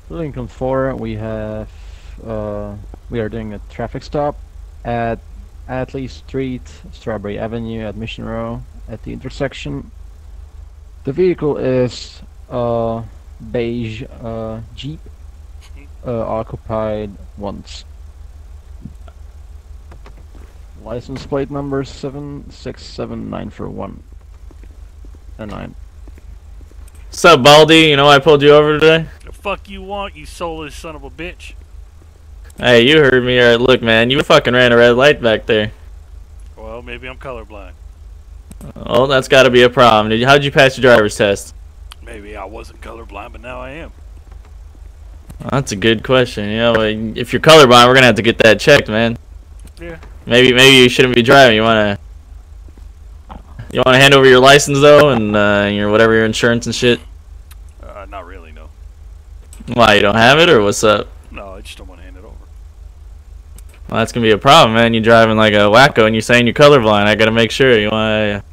Lincoln 4, we are doing a traffic stop at Atlee Street, Strawberry Avenue at Mission Row at the intersection. The vehicle is a beige Jeep, occupied once. License plate number 7679419 and 9. What's up, Baldy? You know why I pulled you over today? The fuck you want, you soulless son of a bitch? Hey, you heard me. Alright, look, man, you fucking ran a red light back there. Well, maybe I'm colorblind. Oh, that's got to be a problem. How'd you pass your driver's test? Maybe I wasn't colorblind, but now I am. Well, that's a good question. You know, if you're colorblind, we're gonna have to get that checked, man. Yeah. Maybe you shouldn't be driving. You wanna hand over your license though, and your whatever your insurance and shit. Not really, no. Why, you don't have it, or what's up? No, I just don't want to hand it over. Well, that's gonna be a problem, man. You driving like a wacko, and you're saying you're colorblind. I gotta make sure. You're gonna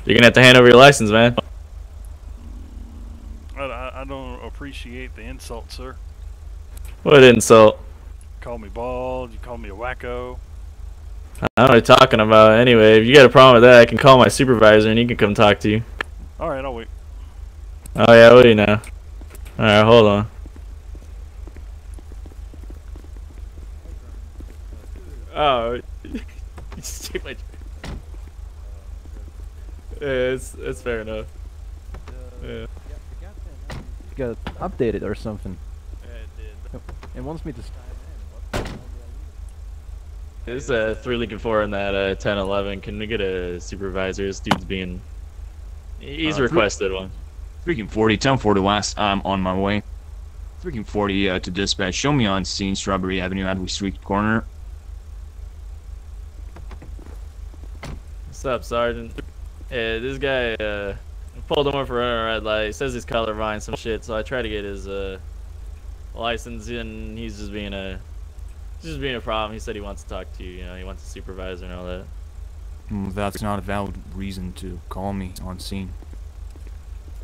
have to hand over your license, man. I don't appreciate the insult, sir. What insult? You call me bald, you call me a wacko. I don't know what you're talking about. Anyway, if you got a problem with that, I can call my supervisor and he can come talk to you. Alright, I'll wait. Oh yeah, what do you know? Alright, hold on. Oh, you just take my. Yeah, it's fair enough. Yeah. It got updated or something. Yeah, it did. It wants me to. There's a 3 Lincoln 4 in that 1011. Can we get a supervisor? This dude's being. He's requested one. Freaking 40, 1040 west. I'm on my way. Freaking 40 to dispatch. Show me on scene, Strawberry Avenue, Adley Street corner. What's up, Sergeant? Yeah, this guy pulled him over for running a red light. He says he's colorblind, some shit. So I try to get his license, and he's just being a problem. He said he wants to talk to you. You know, he wants a supervisor and all that. That's not a valid reason to call me on scene.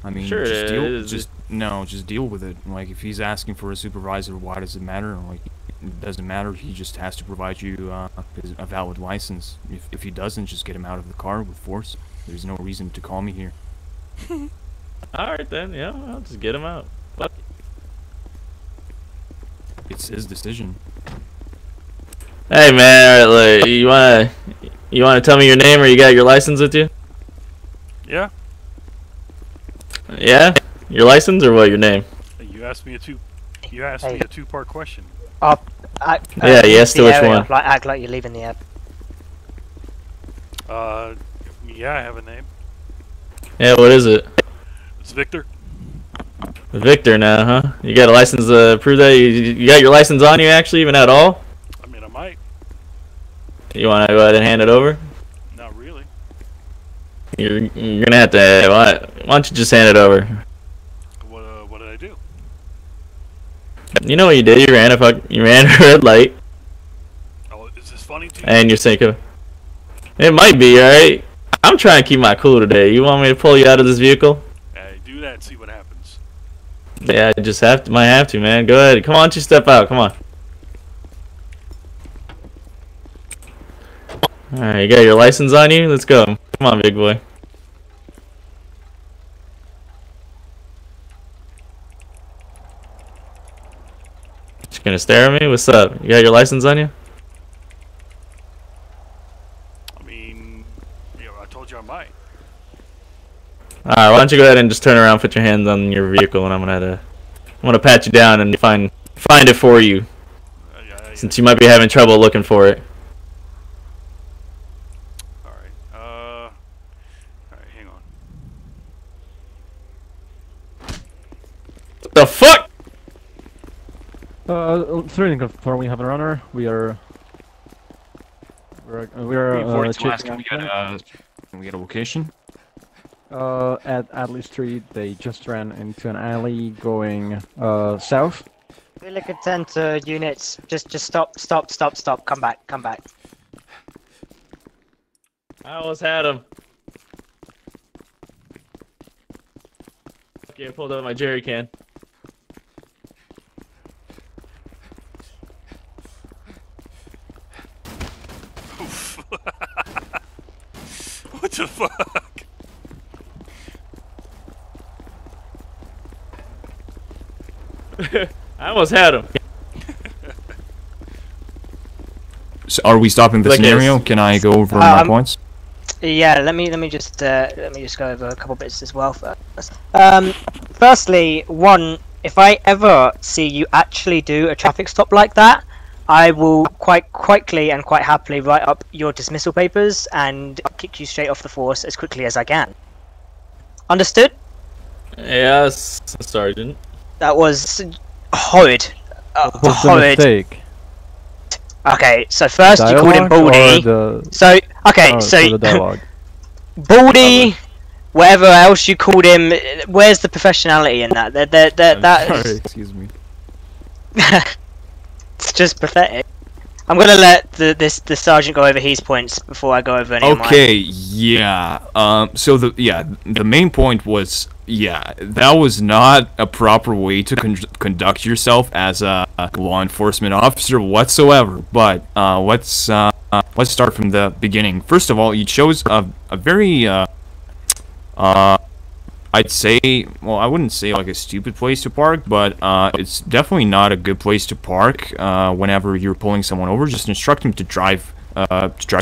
I mean, Sure just it is. just deal with it. Like, if he's asking for a supervisor, why does it matter? Like, it doesn't matter. He just has to provide you a valid license. If he doesn't, just get him out of the car with force. There's no reason to call me here. All right then, yeah, I'll just get him out. Fuck it. It's his decision. Hey man, like, you wanna tell me your name, or you got your license with you? Yeah? Yeah, your license or what? Your name? You asked me a two-part question. Yeah, yes to which one? Act like you're leaving the app. Yeah, I have a name. Yeah, what is it? It's Victor. Victor now, huh? You got a license to prove that? You got your license on you actually, even at all? I mean, I might. You wanna go ahead and hand it over? Not really. You're gonna have to. Why don't you just hand it over? What did I do? You know what you did? You ran a red light, Oh, is this funny to you? and you're thinking. It might be, alright? I'm trying to keep my cool today. You want me to pull you out of this vehicle? Hey, do that and see what happens. Yeah, I just might have to, man. Go ahead. Come on, you step out. Come on. Alright, you got your license on you? Let's go. Come on, big boy. Just gonna stare at me? What's up? You got your license on you? I mean, I told you I might. Alright, why don't you go ahead and just turn around, put your hands on your vehicle, and I'm gonna pat you down and find it for you. Since you might be having trouble looking for it. Alright, hang on. What the fuck? 3 Lincoln 4, we have a runner. We're chasing Can we get a location? at Adley Street. They just ran into an alley going south. We look at 10 units. Just stop. Come back. I almost had him. Okay, I pulled out my jerry can. I almost had him. So are we stopping the Like scenario? this. Can I go over my points? Yeah, let me just go over a couple bits as well first. Firstly, one, if I ever see you actually do a traffic stop like that, I will quite quickly and quite happily write up your dismissal papers and kick you straight off the force as quickly as I can. Understood? Yes, Sergeant. That was horrid. What was the Horrid. mistake? Okay, so first you called him Dialogue or Baldy. the- So okay, oh, so the dialogue. Baldy, whatever else you called him. Where's the professionality in that? That Sorry, excuse me. it's just pathetic. I'm gonna let the sergeant go over his points before I go over any of mine. Okay, yeah. So the main point was, yeah, that was not a proper way to conduct yourself as a law enforcement officer whatsoever. But let's start from the beginning. First of all, you chose a very I'd say, well, I wouldn't say like a stupid place to park, but it's definitely not a good place to park whenever you're pulling someone over. Just instruct them to drive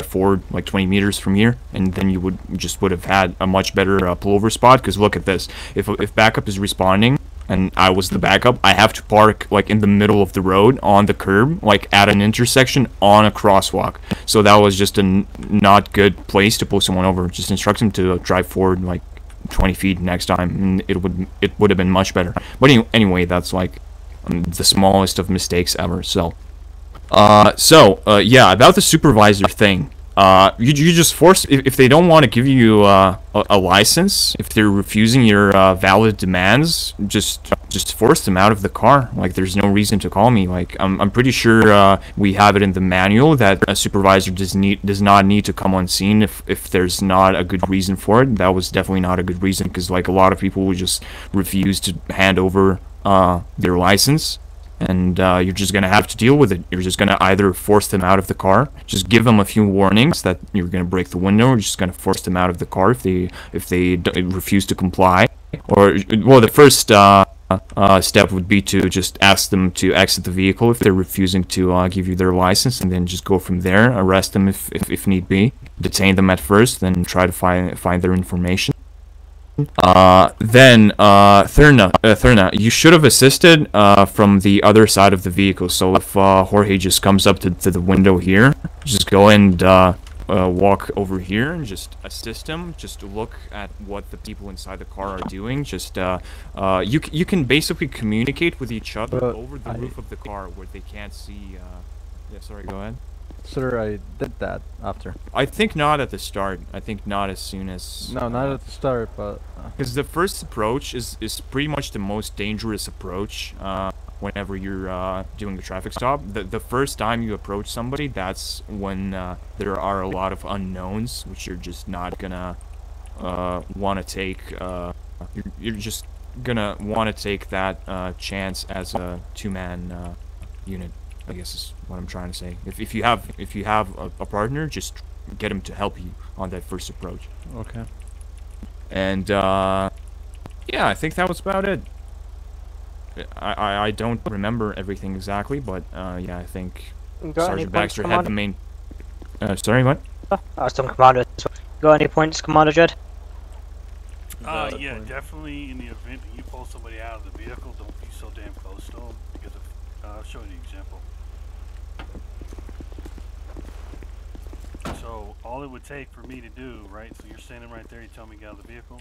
forward like 20 meters from here, and then you would have had a much better pullover spot. Because look at this: if backup is responding and I was the backup, I have to park like in the middle of the road on the curb, like at an intersection on a crosswalk. So that was just a not good place to pull someone over. Just instruct them to drive forward like 20 feet next time, and it would have been much better. But anyway, that's like the smallest of mistakes ever. So yeah, about the supervisor thing, you just force, if they don't want to give you a license, if they're refusing your valid demands, just force them out of the car. Like, there's no reason to call me. Like, I'm pretty sure we have it in the manual that a supervisor does not need to come on scene if there's not a good reason for it. That was definitely not a good reason, because like a lot of people would just refuse to hand over their license. And you're just gonna have to deal with it. You're just gonna either force them out of the car, just give them a few warnings that you're gonna break the window, or you're just gonna force them out of the car if they refuse to comply. Or, well, the first step would be to just ask them to exit the vehicle if they're refusing to give you their license, and then just go from there. Arrest them if need be. Detain them at first, then try to find their information. Then Thurna, you should have assisted from the other side of the vehicle. So if Jorge just comes up to the window here, just go and walk over here and just assist him. Just look at what the people inside the car are doing. Just you can basically communicate with each other over the roof of the car where they can't see. Yeah, sorry, go ahead. Sir, I did that after. I think not at the start. I think not as soon as... No, not at the start, but... Because the first approach is pretty much the most dangerous approach whenever you're doing a traffic stop. The first time you approach somebody, that's when there are a lot of unknowns, which you're just not gonna want to take. You're just gonna want to take that chance as a two-man unit, I guess is what I'm trying to say. If you have a partner, just get him to help you on that first approach. Okay. And yeah, I think that was about it. I don't remember everything exactly, but yeah, I think Sergeant Baxter had the main. Sorry, what? I was talking Commander. Got any points, Commander Jed? Yeah, definitely. In the event that you pull somebody out of the vehicle, don't be so damn close to them, because I'll show you an example. So all it would take for me to do, right? So you're standing right there. You tell me to get out of the vehicle.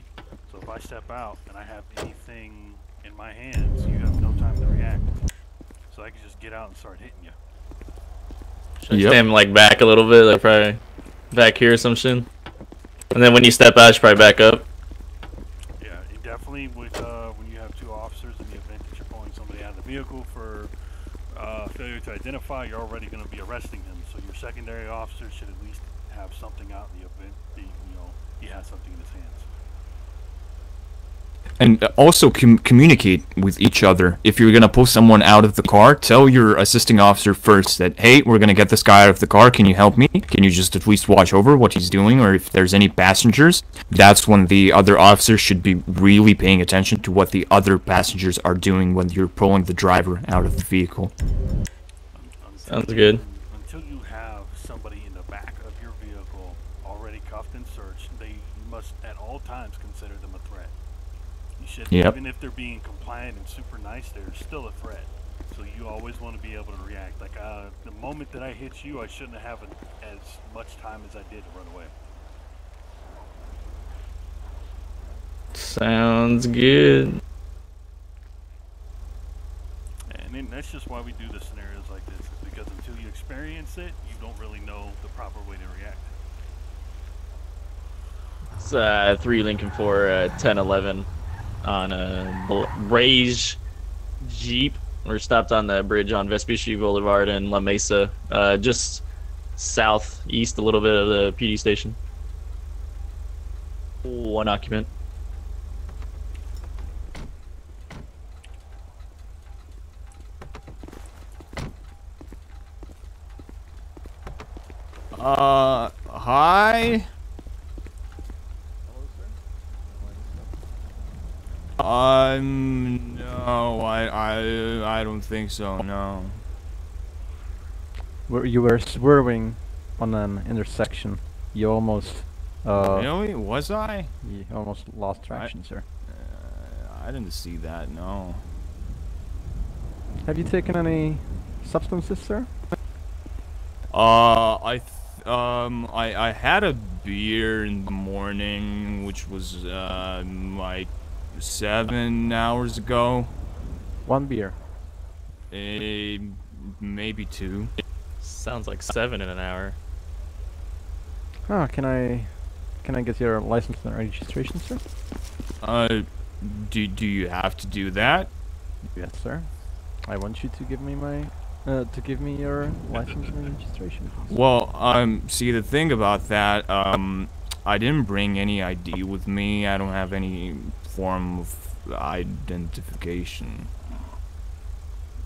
So if I step out and I have anything in my hands, you have no time to react. So I can just get out and start hitting you. Should I stand like back a little bit, like probably back here or some shit? And then when you step out, you should probably back up. Yeah, it definitely with when you have two officers, in the event that you're pulling somebody out of the vehicle for failure to identify, you're already going to be arresting them. So your secondary officer should at least have something out in the event that, he has something in his hands. And also communicate with each other. If you're gonna pull someone out of the car, tell your assisting officer first that, hey, we're gonna get this guy out of the car. Can you help me? Can you just at least watch over what he's doing, or if there's any passengers? That's when the other officer should be really paying attention to what the other passengers are doing when you're pulling the driver out of the vehicle. Sounds good. Until you have somebody in the back of your vehicle already cuffed and searched, you must at all times consider them a threat. You should, even if they're being compliant and super nice, they're still a threat. So you always want to be able to react. Like the moment that I hit you, I shouldn't have as much time as I did to run away. Sounds good. And then that's just why we do the scenarios like this, is because until you experience it, you don't really know the proper way to react. It's 3 Lincoln for 1011 on a Rage Jeep. We're stopped on the bridge on Vespucci Boulevard in La Mesa, just southeast a little bit of the PD station. 1 occupant. Hi? No, I don't think so, no. You were swerving on an intersection. You almost, Really? Was I? you almost lost traction, sir. I didn't see that, no. Have you taken any substances, sir? I had a beer in the morning, which was, like 7 hours ago. 1 beer. Maybe 2. Sounds like 7 in an hour. Ah, can I get your license and registration, sir? Do you have to do that? Yes, sir. I want you to give me my, your license and registration, please. Well, see, the thing about that, I didn't bring any ID with me. I don't have any form of identification.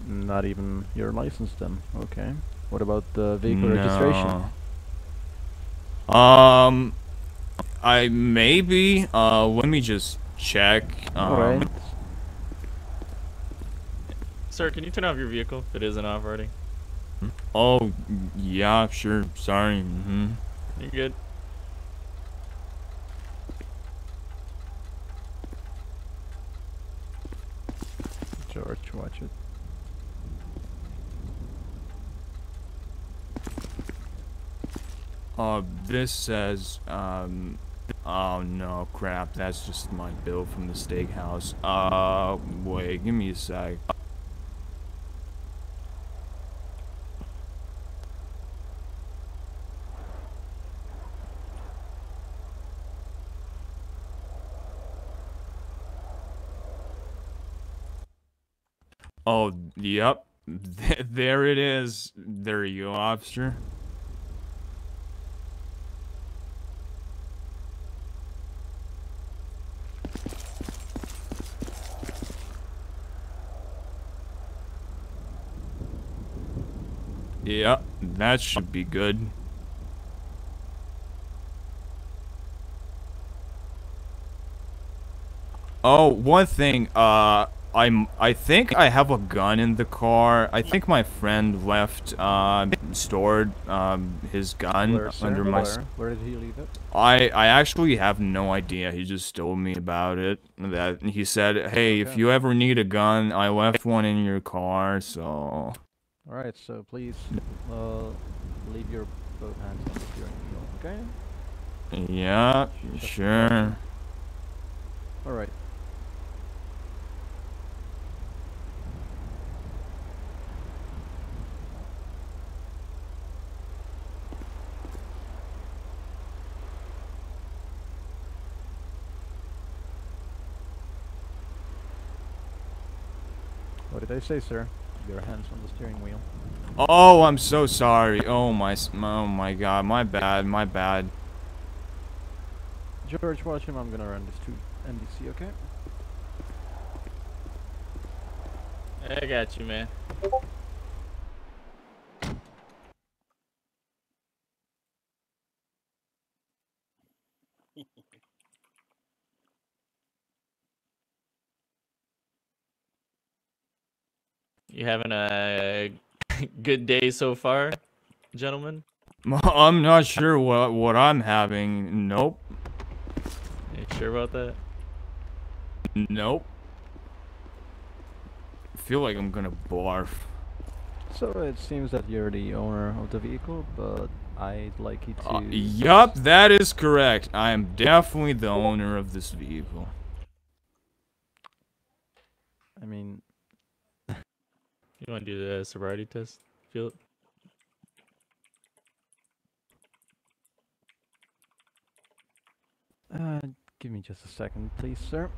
Not even your license, then. Okay. What about the vehicle registration? I maybe, let me just check. Alright. Sir, can you turn off your vehicle if it isn't off already? Oh, yeah, sure. Sorry. You good? George, watch it. This says, oh no, crap, that's just my bill from the steakhouse. Wait, give me a sec. Oh, yep. There it is. There you go, officer. Yep, that should be good. Oh, one thing, I think I have a gun in the car. I think my friend left, stored, his gun Where, sir? under my... Where did he leave it? I actually have no idea. He just told me about it. That he said, hey, if you ever need a gun, I left one in your car, so... Alright, so please, leave your both hands on the steering wheel, okay? Yeah, sure. Alright. What did I say, sir? Your hands on the steering wheel. Oh, I'm so sorry. Oh my God, my bad. George, watch him. I'm gonna run this to NBC, okay? I got you, man. You having a good day so far, gentlemen? I'm not sure what I'm having. Nope. You sure about that? Nope. I feel like I'm gonna barf. So it seems that you're the owner of the vehicle, but I'd like you to... Yup, that is correct. I am definitely the owner of this vehicle. I mean... You want to do the sobriety test, Philip? Give me just a second, please, sir.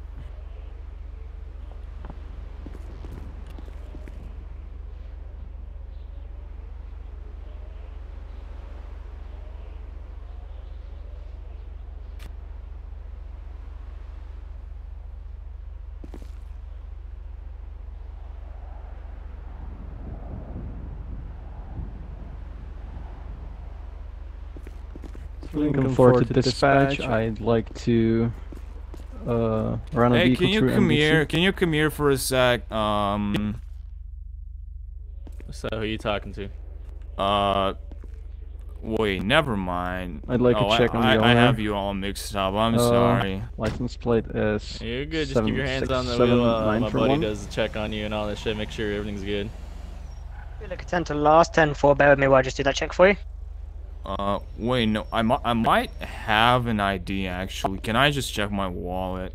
Lincoln 4 to dispatch. I'd like to run a Hey, vehicle can you through come NBC. here? Can you come here for a sec? So who you talking to? Wait, never mind. I'd like to check on the owner. I have you all mixed up. I'm sorry. License plate is... You're good. Just keep your hands on the wheel. My buddy does a check on you and all that shit. Make sure everything's good. Look at 10 to last, 10-4. Bear with me while I just do that check for you. Wait, no, I might have an ID actually. Can I just check my wallet?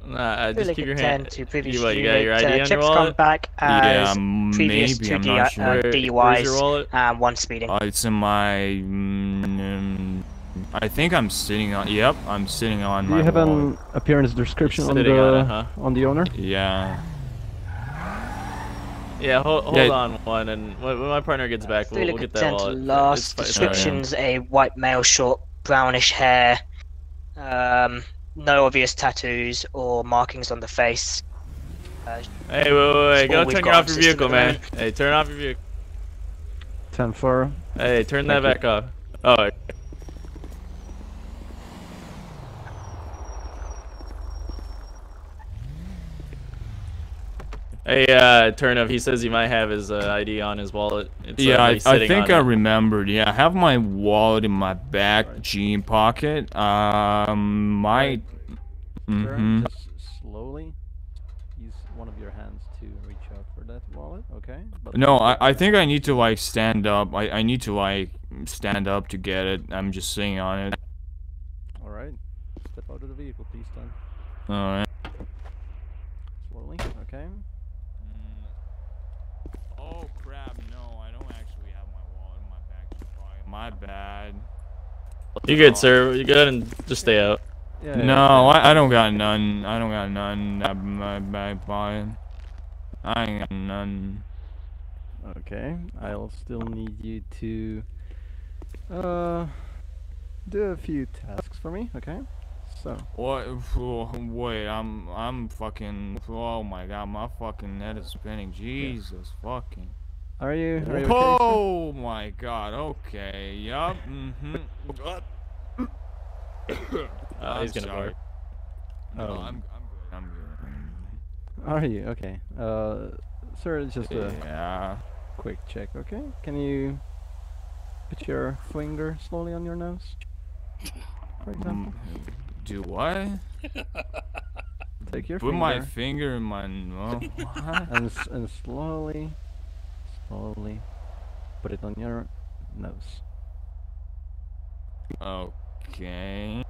Nah, just keep your hand. To previous You got your ID on your checks wallet? come back as Yeah, previous maybe. 2 I'm not sure. Where's your DUIs wallet? and 1 speeding. It's in my. I think I'm sitting on. Yep, I'm sitting on Do my you have wallet. an appearance description on Sitting the on it, huh? on the owner? Yeah. Yeah, hold Yeah. on one, and when my partner gets back, we'll Look get at that 10 to wallet. last. It's fine. Descriptions: a white male, short, brownish hair, no obvious tattoos or markings on the face. Hey, wait, go all we've turn got off on your system vehicle, at the man. moment. Hey, turn off your vehicle. 10-4. Hey, turn that Thank back off. Oh. Hey, Turnip, he says he might have his ID on his wallet. It's, Yeah, I sitting think on I it. remembered. Yeah, I have my wallet in my back jean pocket. Might. Sir, just slowly use one of your hands to reach out for that wallet, okay? But No, I think I need to like stand up. I need to like stand up to get it. I'm just sitting on it. Alright. Step out of the vehicle, please, then. Alright. Slowly, okay? Oh crap! No, I don't actually have my wallet in my back jean pocket. My bad. You good, sir? You good? And just stay out. Yeah, No, I don't got none. I don't got none in my back pocket. I ain't got none. Okay, I'll still need you to do a few tasks for me, okay? So, What? Wait, I'm fucking. Oh my god, my fucking head is spinning. Jesus fucking. are you okay, sir? Oh my god. Okay. Yup. He's gonna bark. No, Oh. I'm good. I'm good. Are you? Okay. Sir, it's just a Yeah. quick check, okay? Can you put your finger slowly on your nose? For example? Do what? Take your Put finger my finger in my nose. What? and slowly put it on your nose. Okay.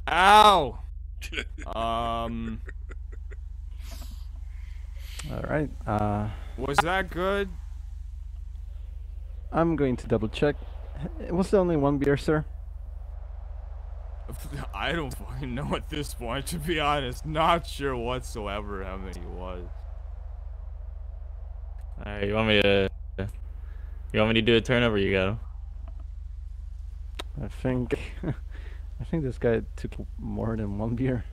Ow! Alright, Was that good? I'm going to double check. Was there only one beer, sir? I don't fucking know at this point, to be honest. Not sure whatsoever how many it was. Alright, you want me to do a turnover? You go. I think I think this guy took more than one beer.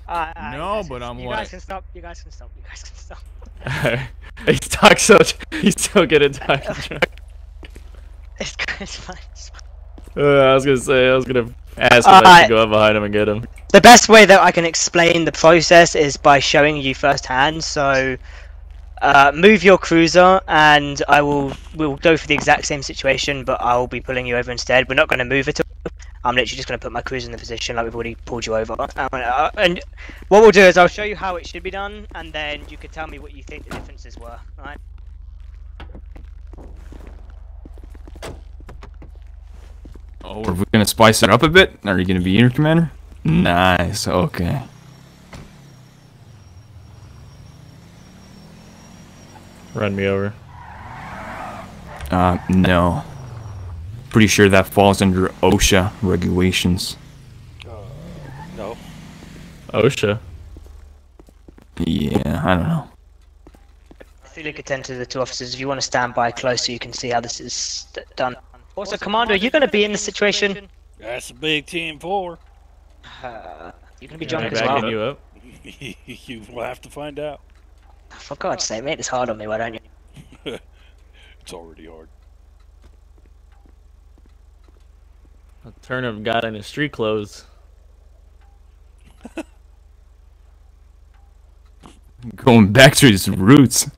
No, but I'm you like- guys can stop. You guys can stop. You guys can stop. He's still getting talking drunk. It's fine. It's fine. I was gonna ask if I should go up behind him and get him. The best way that I can explain the process is by showing you firsthand. So, move your cruiser, and we'll go for the exact same situation, but I'll be pulling you over instead. We're not going to move it. I'm literally just going to put my cruiser in the position like we've already pulled you over. And what we'll do is I'll show you how it should be done, and then you can tell me what you think the differences were. Alright? Oh, are we gonna spice it up a bit? Are you gonna be your commander? Nice. Okay. Run me over. No. Pretty sure that falls under OSHA regulations. No. OSHA. Yeah, I don't know. If you could tend to the two officers, if you want to stand by close so you can see how this is done. Also, Commander, are you going to be in the situation? That's a big 10-4. You're going to be Am I drunk as backing well? you up? You will have to find out. For God's sake, make this hard on me, why don't you? It's already hard. Turner got in his street clothes. Going back to his roots.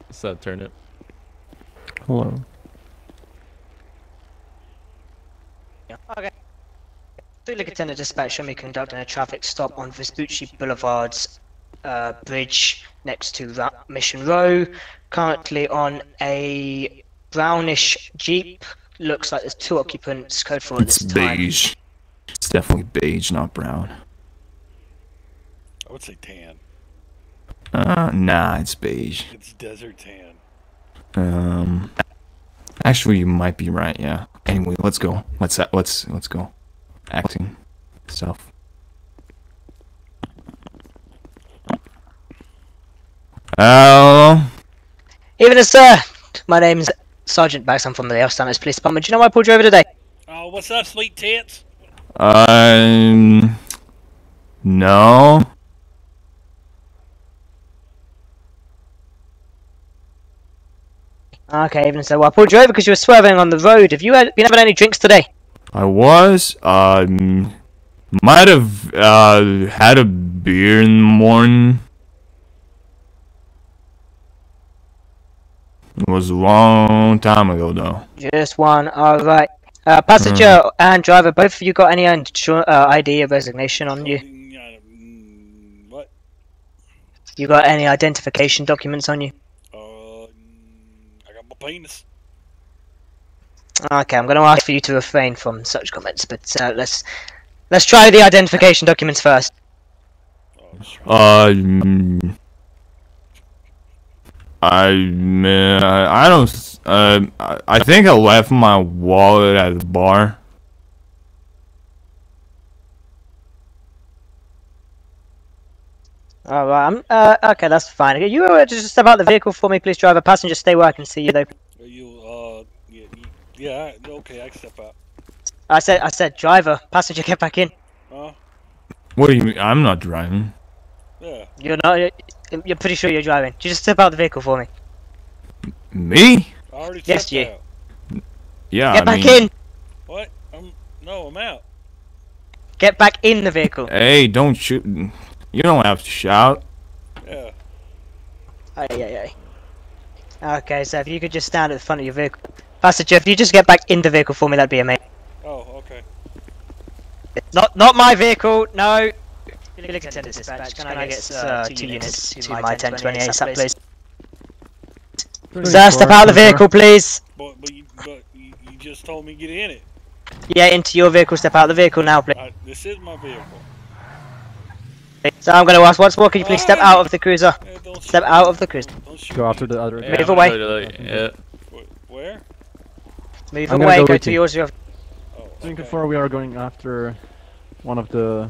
What's up, Turnip? Hello. Okay. Lieutenant Lieutenant Dispatch show me conducting a traffic stop on Vespucci Boulevard's bridge next to Mission Row. Currently on a brownish Jeep. Looks like there's two occupants. Code for It's this time. beige. It's definitely beige, not brown. I would say tan. Nah, it's beige. It's desert tan. Actually, you might be right. Yeah. Anyway, let's go. Let's go. Acting stuff. Evening, sir. My name's Sergeant Bax. I'm from the Elstanders Police Department. Do you know why I pulled you over today? Oh, what's up, sweet tits? No. Okay, evening, sir. Well, I pulled you over because you were swerving on the road. Have you been having any drinks today? I was, might have, had a beer in the morning. It was a long time ago, though. Just one. All right. Passenger and driver, both of you got any ID or resignation on you? What? You got any identification documents on you? I got my penis. Okay, I'm going to ask for you to refrain from such comments, but let's try the identification documents first. Oh, shit. I don't. I think I left my wallet at the bar. Alright, okay, that's fine. You just step out the vehicle for me, please, driver. Passenger, stay where I can see you, though. Yeah, okay, I can step out. I said, driver. Passenger, get back in. Huh? What do you mean? I'm not driving. Yeah. You're not. You're pretty sure you're driving. Just step out the vehicle for me. Me? I already Yes, stepped you. out. Yeah. Get I back mean, in. What? No, I'm out. Get back in the vehicle. Hey, don't shoot. You don't have to shout. Yeah. Aye. Okay, so if you could just stand at the front of your vehicle. Passenger, if you just get back in the vehicle for me, that'd be amazing. Oh, okay. Not my vehicle, no. Lieutenant Dispatch, can I get 2 units to my 1028 ASAP, please? Sir, step out of the vehicle, please. But you just told me get in it. Yeah, into your vehicle. Step out of the vehicle now, please. This is my vehicle. So I'm going to ask once more. Can you please step out of the cruiser? Hey, don't Step shoot out me. of the cruiser. Don't shoot Go me. after the other. Yeah, Move I'm away. gonna go to the- yeah. Where? Move I'm gonna away. go Go with to you. yours. Oh, Lincoln okay. 4, we are going after one of the.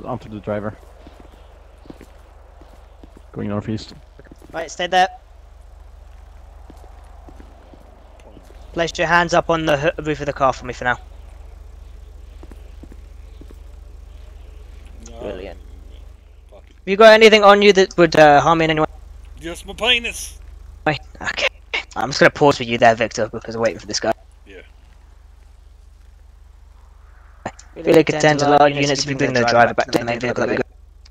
After the driver. Going northeast. Right, stay there. Place your hands up on the roof of the car for me for now. Brilliant. Fuck it. Have you got anything on you that would harm me in any way? Just my penis. Okay. I'm just gonna pause for you there, Victor, because I'm waiting for this guy. Yeah. Really contend a lot of units if you bring the driver back to the main vehicle. That'd be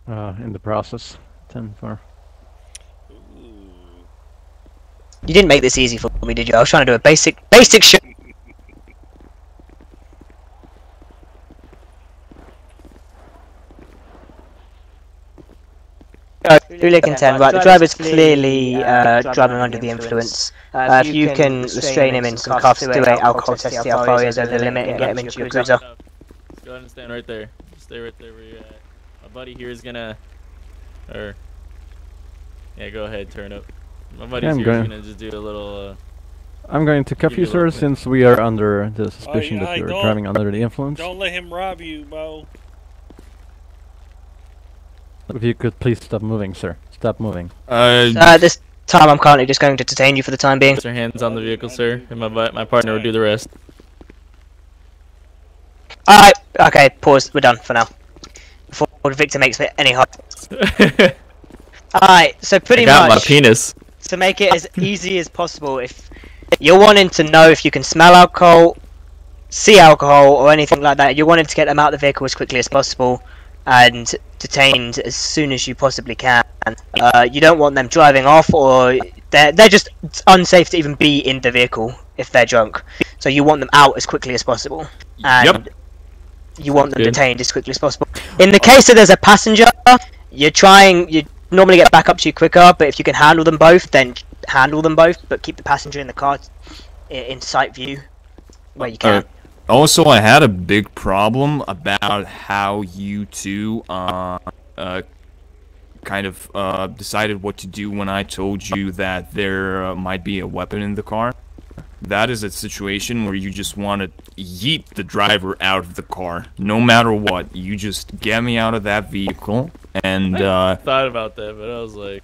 good. In the process. 10-4. Ooh. You didn't make this easy for me, did you? I was trying to do a basic shit. Really contend. Right, the driver's clearly driving under the influence. If you can restrain him in some cuffs, do an alcohol test, see how far he is over the limit, and get him into your cruiser. Just go ahead and stand right there. Just stay right there where you're at. My buddy here is gonna... Yeah, go ahead, turn up. My buddy's here is gonna just do a little... I'm going to cuff Give you, you a sir, little- since we are under the suspicion that Aye, you're don't- driving under the influence. Don't let him rob you, Bo. If you could please stop moving, sir. Stop moving. This time I'm currently just going to detain you for the time being. Put your hands on the vehicle, sir, and my partner will do the rest. Alright, okay, pause, we're done for now. Before Victor makes it any harder. Alright, so pretty Got my much, penis. to make it as easy as possible, if you're wanting to know if you can smell alcohol, see alcohol, or anything like that, you're wanting to get them out of the vehicle as quickly as possible, and detained as soon as you possibly can. You don't want them driving off, or they're just unsafe to even be in the vehicle if they're drunk. So you want them out as quickly as possible, and Yep. you want them Good. detained as quickly as possible. In the case that there's a passenger, you normally get back up to you quicker, but if you can handle them both, then handle them both, but keep the passenger in the car in sight view where you can. Also, I had a big problem about how you two kind of decided what to do when I told you that there might be a weapon in the car. That is a situation where you just want to yeet the driver out of the car, no matter what. You just get me out of that vehicle, and Thought about that, but I was like,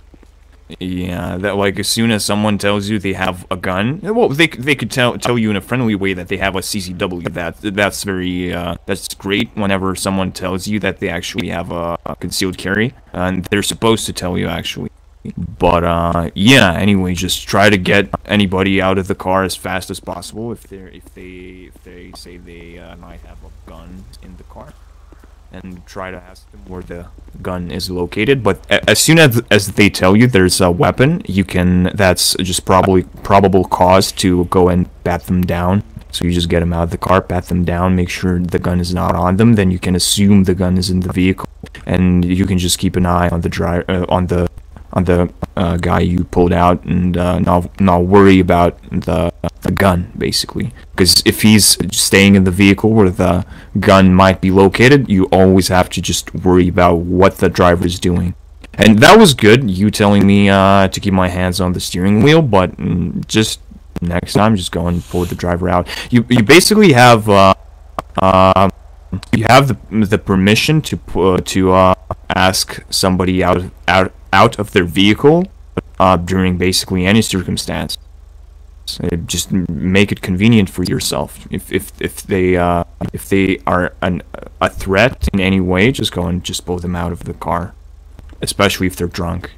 yeah, that like as soon as someone tells you they have a gun, well, they could tell you in a friendly way that they have a CCW. That's very that's great. Whenever someone tells you that they actually have a concealed carry, and they're supposed to tell you actually. But yeah. Anyway, just try to get anybody out of the car as fast as possible if they say they might have a gun in the car. And try to ask them where the gun is located. But as soon as they tell you there's a weapon, that's just probable cause to go and pat them down. So you just get them out of the car, pat them down, make sure the gun is not on them. Then you can assume the gun is in the vehicle, and you can just keep an eye on the guy you pulled out, and not worry about the gun, basically. Because if he's staying in the vehicle where the gun might be located, you always have to just worry about what the driver's doing. And that was good, you telling me to keep my hands on the steering wheel, but just next time, just go and pull the driver out. You basically have you have the permission to ask somebody out of their vehicle during basically any circumstance. Just make it convenient for yourself. If they are a threat in any way, just go and just pull them out of the car, especially if they're drunk.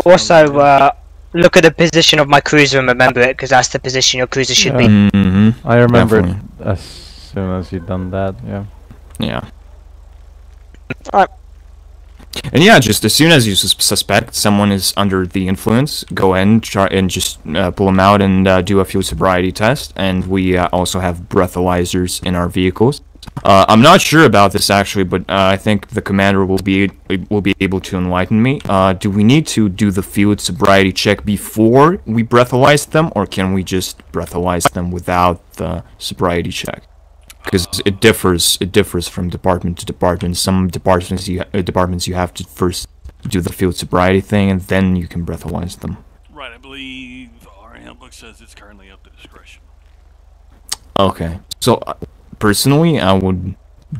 Also, look at the position of my cruiser and remember it, because that's the position your cruiser should be. Mm-hmm. I remember Definitely. as soon as you've done that, yeah. Yeah. Alright. And yeah, just as soon as you suspect someone is under the influence, go ahead and try and just pull them out and do a field sobriety test. And we also have breathalyzers in our vehicles. I'm not sure about this actually, but I think the commander will be able to enlighten me. Do we need to do the field sobriety check before we breathalyze them, or can we just breathalyze them without the sobriety check? Because it differs from department to department. Some departments you have to first do the field sobriety thing, and then you can breathalyze them. Right, I believe our handbook says it's currently up to discretion. Okay, so personally, I would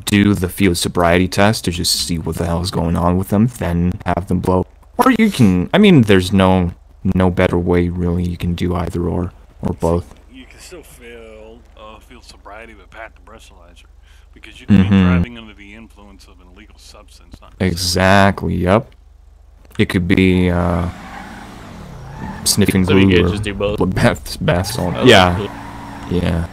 do the field sobriety test to just see what the hell is going on with them, then have them blow. Or you can, I mean, there's no better way really. You can do either or both. You can still fail field sobriety, but pat the breathalyzer because you can be driving under the influence of an illegal substance. Not Exactly. Yep. It could be sniffing So we glue could or just do both. bath salt. Oh, Yeah. cool. Yeah.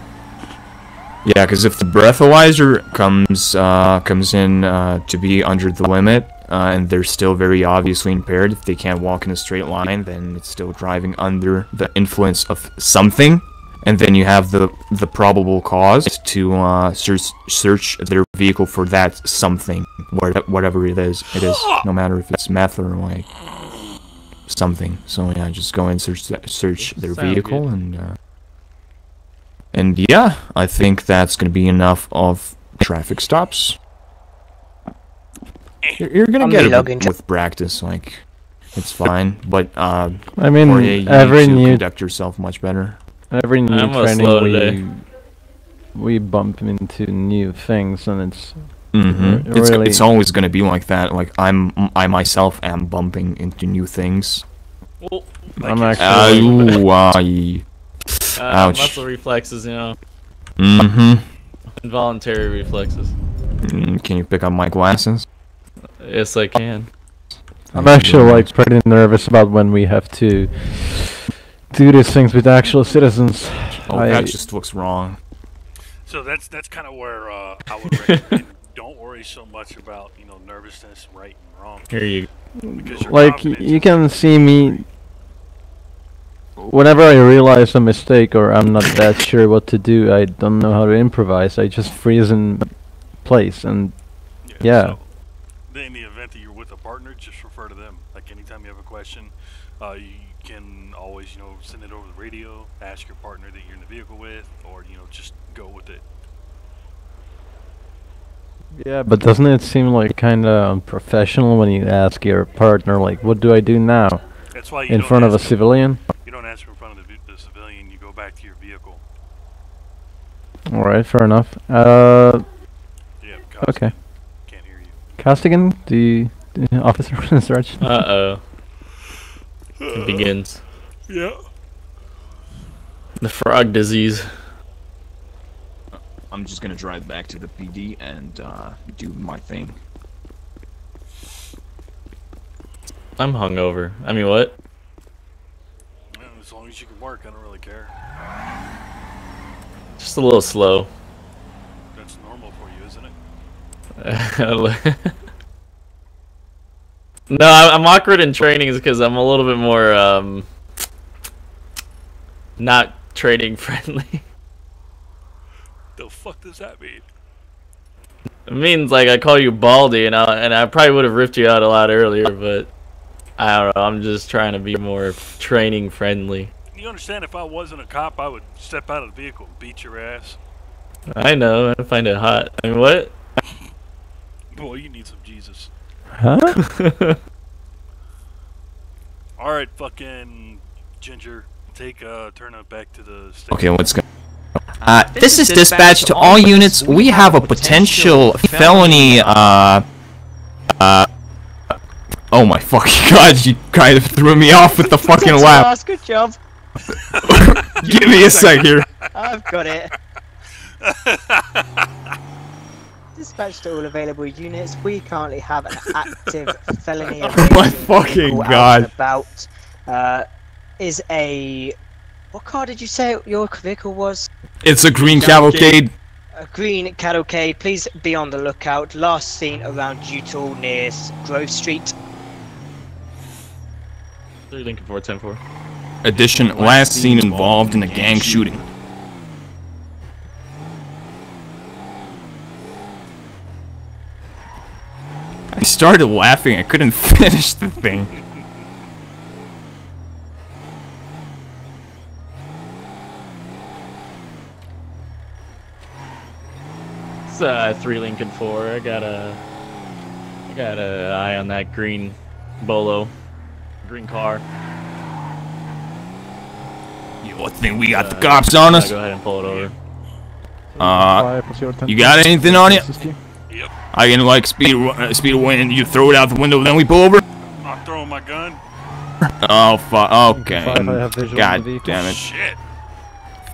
Yeah, because if the breathalyzer comes in to be under the limit, and they're still very obviously impaired, if they can't walk in a straight line, then it's still driving under the influence of something, and then you have the probable cause to search their vehicle for that something, whatever it is, no matter if it's meth or like something. So yeah, just go and search their Sound vehicle good. and yeah, I think that's gonna be enough of traffic stops. You're gonna I'm get it relogging. with practice, like, it's fine. But I mean, Jorge, you every need to new conduct yourself much better. every new I'm a slow today. training we bump into new things, and it's Mm-hmm. really It's always gonna be like that. Like I myself am bumping into new things. Well, I'm actually Ooh, ouch. muscle reflexes, you know, Mm-hmm. involuntary reflexes. Can you pick up my glasses? Yes, I can. I'm actually like pretty nervous about when we have to do these things with actual citizens. Oh, that just looks wrong. So that's kind of where I would recommend don't worry so much about nervousness, right and wrong. Here you. Because your Like confidence you is- can see me whenever I realize a mistake or I'm not that sure what to do, I don't know how to improvise. I just freeze in place, and yeah. So, then in the event that you're with a partner, just refer to them. Like anytime you have a question, you can always send it over the radio, ask your partner that you're in the vehicle with, or just go with it. Yeah, but doesn't it seem like kind of unprofessional when you ask your partner, like, what do I do now? That's why you In don't front of a ask them- civilian? You don't answer in front of the civilian. You go back to your vehicle. Alright, fair enough. Yeah. Okay. Can't hear you. Costigan, officer instruction? Uh-oh. It begins. Yeah. The frog disease. I'm just gonna drive back to the PD and do my thing. I'm hungover. I mean, what? As long as you can work, I don't really care. Just a little slow. That's normal for you, isn't it? No, I'm awkward in trainings because I'm a little bit more not training friendly. The fuck does that mean? It means like I call you Baldy, and I probably would have ripped you out a lot earlier, but I don't know. I'm just trying to be more training friendly. You understand? If I wasn't a cop, I would step out of the vehicle and beat your ass. I know. I find it hot. I mean, what? Boy, you need some Jesus. Huh? All right, fucking Ginger, turn it back to the station. Okay, let's go. This is dispatch to all units. We have a potential felony, oh my fucking god, you kind of threw me off with the fucking laugh. Good job. Give me a sec here. I've got it. Dispatch to all available units. We currently have an active felony. Oh my fucking god. About is a what car did you say your vehicle was? It's a green cavalcade. A green cavalcade. Please be on the lookout. Last seen around Utal near Grove Street. 3 Lincoln 410-4. Addition, last seen involved in a gang shooting. I started laughing, I couldn't finish the thing. It's 3 Lincoln 4. I got a eye on that green bolo, green car. You think we got the cops on us? Go ahead and pull it over. You got anything on you? Yep. I can like speed away and you throw it out the window, then we pull over. I'm throwing my gun. Oh fuck. Okay. Five, I have visual on God the vehicle. damn it. Shit.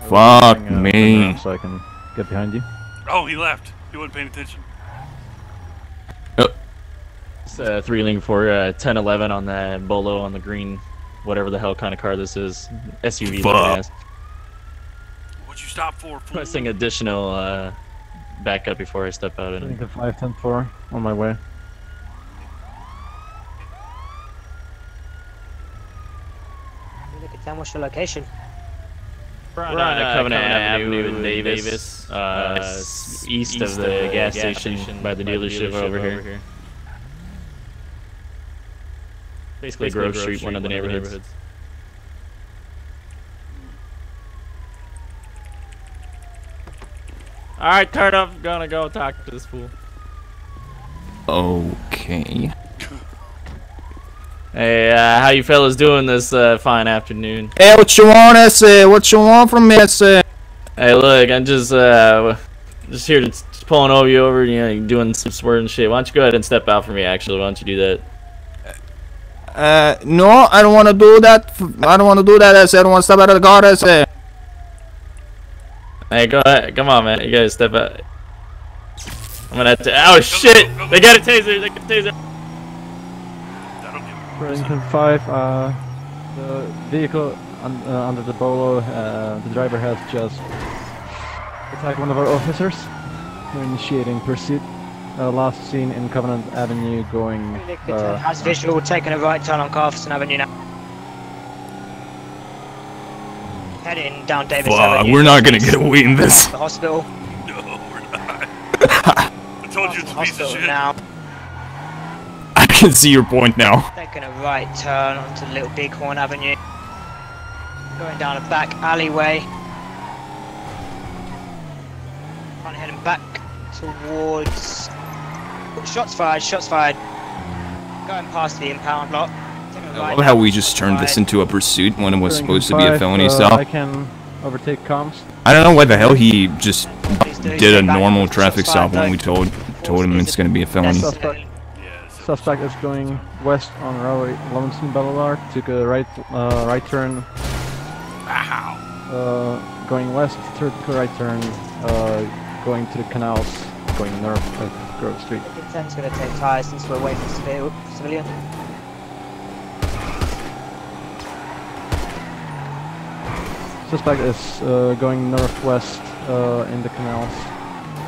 Fuck Bring, me. so I can get behind you. Oh, he left. He wasn't paying attention. It's 3-link for 1011 on that Bolo on the green, whatever the hell kind of car this is. SUV. Fuck. What'd you stop for? Fool? Requesting additional backup before I step out. I think And the 510-4 on my way. Look at down. What's your location? we're on Covenant Avenue in Davis, east of the gas station by the dealership over here. Basically Grove Street, one of the neighborhoods. Alright, Cardiff, gonna go talk to this fool. Okay. Hey, how you fellas doing this fine afternoon? Hey, what you want, S.A.? What you want from me, S.A.? Hey, look, I'm just here to pulling over you over, you know, doing some swerving shit. Why don't you go ahead and step out for me, actually? Why don't you do that? No, I don't want to do that. I don't want to do that, S.A. I don't want to step out of the car, S.A. Hey, go ahead. Come on, man. You gotta step out. I'm gonna have to. Oh, shit! They got a taser! They got a taser! That'll give him Burlington 5, the vehicle under the Bolo, the driver has just attacked one of our officers. We're initiating pursuit. Last seen in Covenant Avenue going... Has visual taking a right turn on Carverson Avenue now. Heading down Davis Avenue. We're not gonna get away in this. The hospital. No, we're not. I told you it's a piece of Hospital shit. now. I can see your point now. Taking a right turn onto Little Bighorn Avenue. Going down a back alleyway. Kind of heading back towards... Shots fired, shots fired. Going past the impound lot. Taking a I right love how we just turned right. this into a pursuit when it was Burlington supposed to be a 5, felony I stop. can overtake comms. I don't know why the hell he just Please do did stay a back. normal Shots traffic fired, stop when we though. told him it's gonna be a felony. Suspect. Yeah, so Suspect is going west on Railway Levinson Boulevard. Took a right turn. Going west, took a right turn. Going to the canals. Going north of Grove Street. Intent's going to take tires since we're away from civilian. Suspect is going northwest in the canals.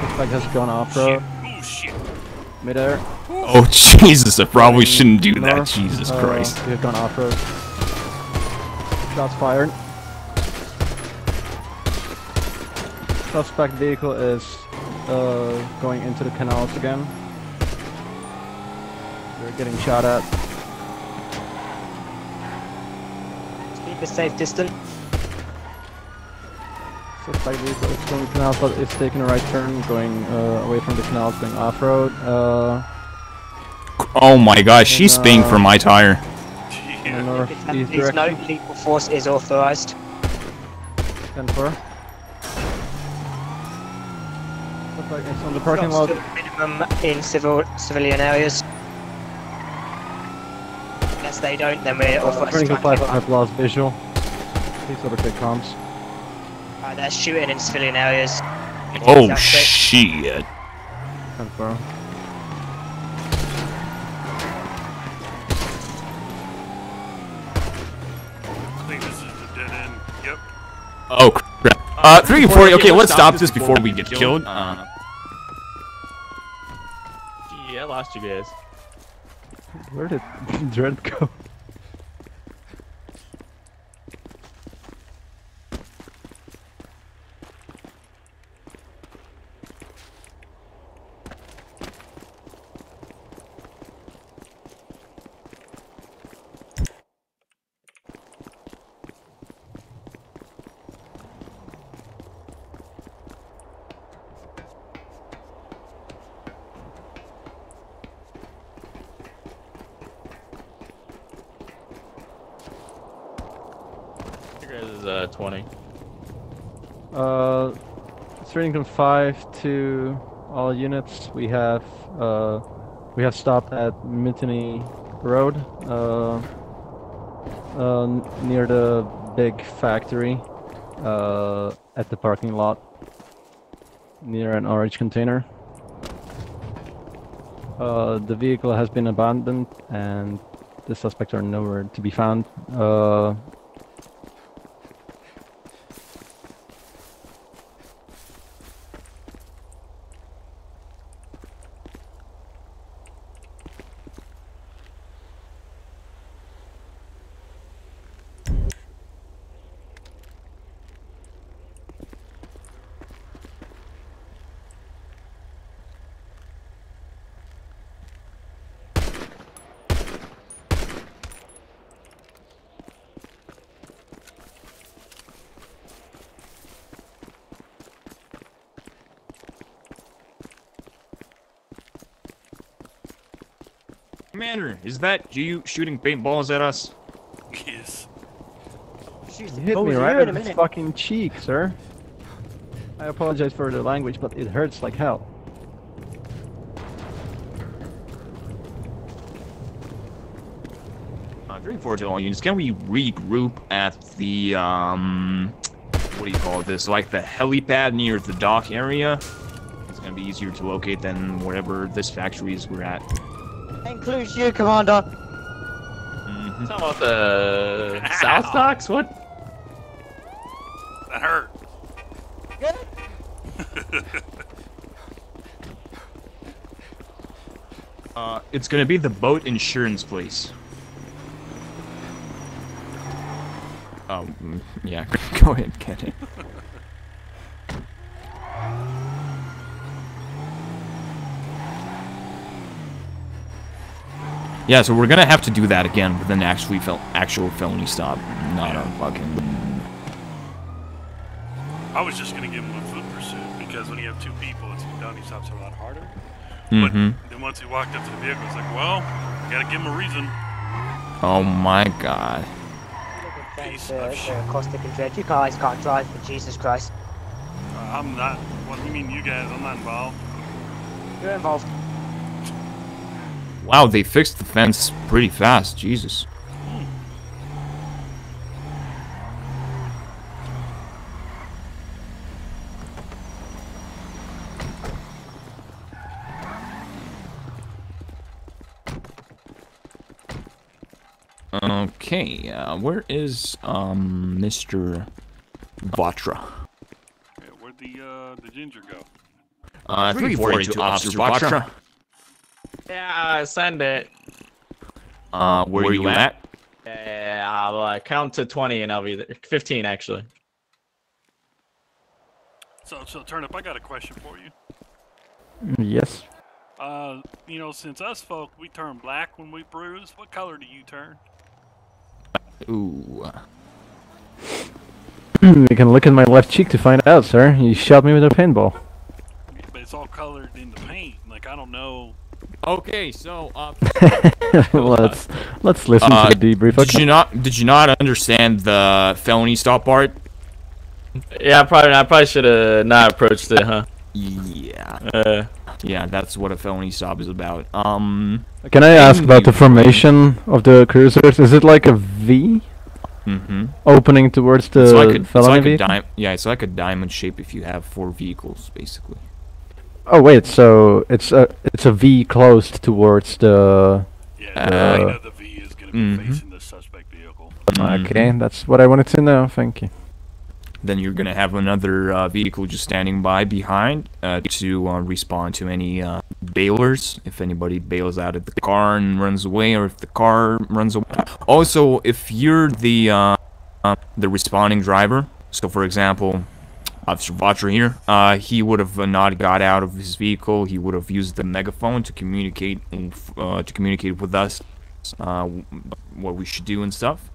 Suspect has gone off-road. oh shit. Midair. Oh Jesus! I probably shouldn't do that. North, Jesus Christ! We have gone off-road. Shots fired. Suspect vehicle is going into the canals again. We're getting shot at. Keep a safe distance. Suspect vehicle is going to the canals, but it's taking a right turn, going away from the canals, going off-road. Oh my gosh, she's And, paying for my tire. Yeah. Northeast Please note, direction. lethal force is authorized. 10-4. Suspect is on the parking lot. Minimum in civilian areas. Unless they don't, then we're authorized to Burlington 5, try and I've lost visual. Please overtake comms. they're shooting in civilian areas. Oh That's it. shit! 10-4. I think this is the dead end. Yep. Oh crap! 340. Okay, let's stop this before we get killed. Gee, I lost you guys. Where did Dread go? You guys is 20. Burlington 5 to all units. We have stopped at Mutiny Road, near the big factory. at the parking lot near an orange container. The vehicle has been abandoned and the suspects are nowhere to be found. Commander, is that you shooting paintballs at us? Yes. You hit me right in the fucking cheek, sir. I apologize for the language, but it hurts like hell. Very forward to all units. Can we regroup at the, what do you call this? Like the helipad near the dock area? It's gonna be easier to locate than wherever this factory is we're at. Includes you, Commander. Talking about the South Docks? What? That hurt. It's gonna be the boat insurance place. Yeah, go ahead, get it. Yeah, so we're gonna have to do that again with an actual felony stop, not a fucking... I was just gonna give him a foot pursuit because when you have two people, it's felony stops are a lot harder. Mm-hmm. But then once he walked up to the vehicle, it's like, well, you gotta give him a reason. Oh my god. Piece of shit. Caustic and Dread. You guys can't drive, for Jesus Christ. I'm not. What do you mean, you guys? I'm not involved. You're involved. Wow, they fixed the fence pretty fast, Jesus. Okay, where is, Mr. Vatra? Yeah, where'd the ginger go? 342 Officer Vatra. Yeah, send it. Where are you at? I'll count to 20 and I'll be there. 15, actually. So Turnip, I got a question for you. Yes. You know, since us folk, we turn black when we bruise, what color do you turn? Ooh. You can look at my left cheek to find out, sir. You shot me with a paintball. But it's all colored in the paint. Like, I don't know. Okay, so, let's listen to the debrief. Did you not understand the felony stop part? Yeah, I probably should have not approached it, huh? Yeah. Yeah, that's what a felony stop is about. Can I ask about the formation of the cruisers? Is it like a V? Mm-hmm. Opening towards the felony vehicle? Yeah, it's like a diamond shape if you have 4 vehicles, basically. Oh wait, so it's a V closed towards the... Yeah, the V is going to be facing the suspect vehicle. Okay, that's what I wanted to know, thank you. Then you're gonna have another vehicle just standing by behind to respond to any bailers. If anybody bails out of the car and runs away, or if the car runs away. Also, if you're the responding driver, so for example, Officer Vatra here, he would have not got out of his vehicle. He would have used the megaphone to communicate with us what we should do and stuff.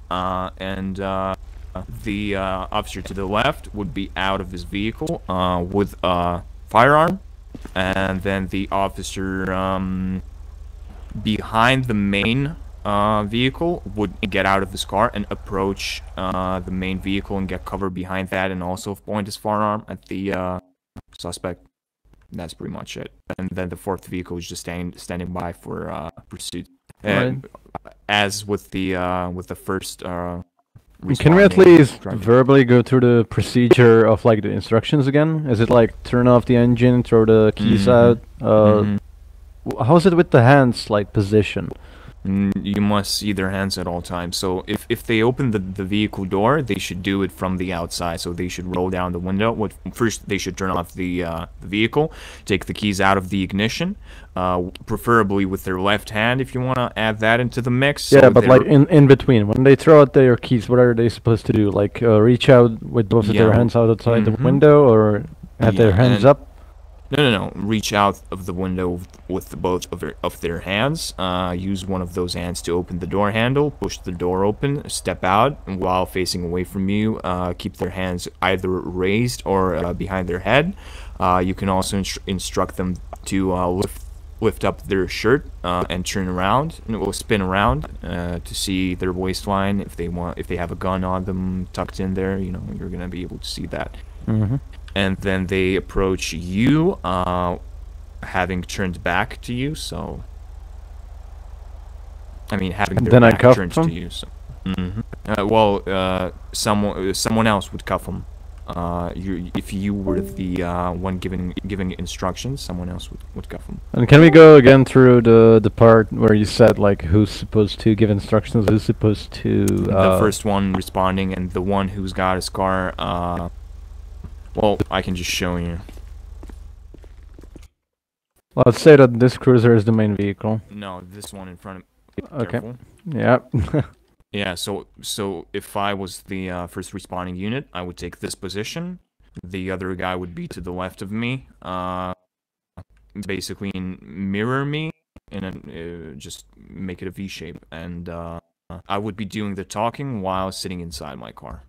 The officer to the left would be out of his vehicle with a firearm, and then the officer behind the main vehicle would get out of his car and approach the main vehicle and get cover behind that, and also point his firearm at the suspect. That's pretty much it. And then the fourth vehicle is just standing by for pursuit. Right. As with the first Can we at responding, least driving. verbally go through the procedure of like the instructions again? Is it like turn off the engine, throw the keys out? Mhm. How is it with the hands like position? You must see their hands at all times. So if they open the vehicle door, they should do it from the outside. So they should roll down the window. First, they should turn off the vehicle, take the keys out of the ignition, preferably with their left hand if you want to add that into the mix. Yeah, So but like they're- in between, when they throw out their keys, what are they supposed to do? Like reach out with both of their Yeah, hands outside the mhm. window, or have their Yeah, hands and- up? No. Reach out of the window with the both of their hands. Use one of those hands to open the door handle. Push the door open. Step out, and while facing away from you, keep their hands either raised or behind their head. You can also instruct them to lift up their shirt and turn around, and it will spin around to see their waistline. If they have a gun on them tucked in there, you're gonna be able to see that. Mm-hmm. And then they approach you, having turned back to you. So, I mean, having their Then I back cuff turned them? to you. So, someone else would cuff them. If you were the one giving instructions, someone else would cuff them. And can we go again through the part where you said like who's supposed to give instructions, who's supposed to The first one responding, and the one who's got his car. Well, I can just show you. Let's say that this cruiser is the main vehicle. No, this one in front of. Okay. Careful. Yeah. Yeah, so if I was the first responding unit, I would take this position. The other guy would be to the left of me, basically mirror me, and just make it a V shape. And I would be doing the talking while sitting inside my car.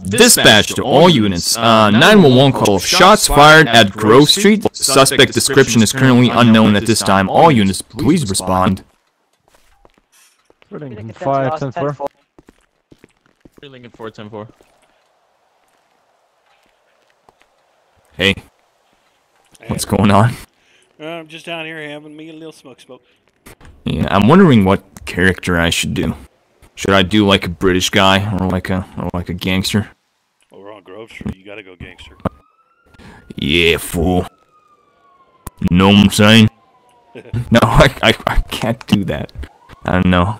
Dispatch to all units. 911 call. Shots fired at Grove Street. Suspect description is currently unknown at this time. All units, please respond. Lincoln 5, 10 4. Lincoln 410-4. Hey, what's going on? I'm just down here having me a little smoke. Yeah, I'm wondering what character I should do. Should I do like a British guy or like a gangster? Well, we're on Grove Street. You gotta go gangster. Yeah, fool. Know what I'm saying? No, I can't do that. I don't know.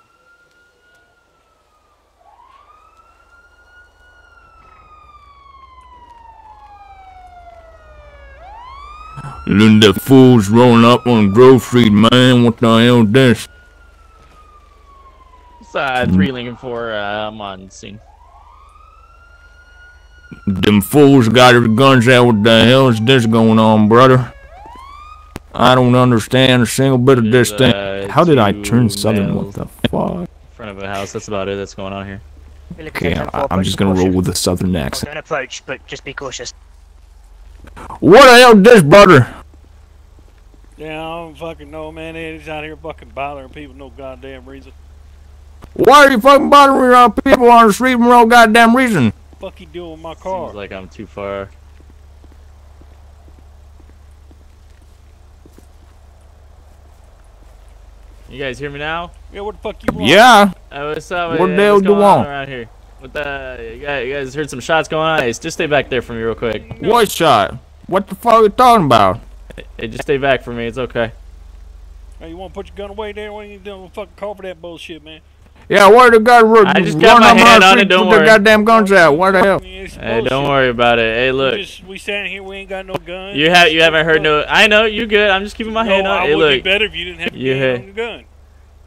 The fools rolling up on Grove Street, man. What the hell is this? It's 3 Lincoln 4. I'm on scene. Them fools got their guns out. What the hell is this going on, brother? I don't understand a single bit of this thing. How did I turn southern? What the fuck? In front of a house. That's about it. That's going on here. Okay, I'm just gonna roll with a southern accent. Don't approach, but just be cautious. What the hell is this, brother? Yeah, I don't fucking know, man. He's out here fucking bothering people no goddamn reason. Why are you fucking bothering people on the street for no goddamn reason? Fuck he doing with my car? Seems like I'm too far. You guys hear me now? Yeah, what the fuck you want? Yeah. What's up? What the hell what's do you going on want? around here? What the? You guys heard some shots going on? Hey, just stay back there for me real quick. What shot? What the fuck are you talking about? Hey, just stay back for me. It's okay. Hey, you want to put your gun away there? What are you doing? Fucking call for that bullshit, man. Yeah, where the guy I just got my hand on it, don't with their worry. goddamn guns out? What the hell? Yeah, it's Hey, don't bullshit. worry about it. Hey, look. We standing here. We ain't got no guns. You haven't heard no. I know you good. I'm just keeping my hand No, on. I Hey, would be look. better if you didn't have You your hand hit. on the gun.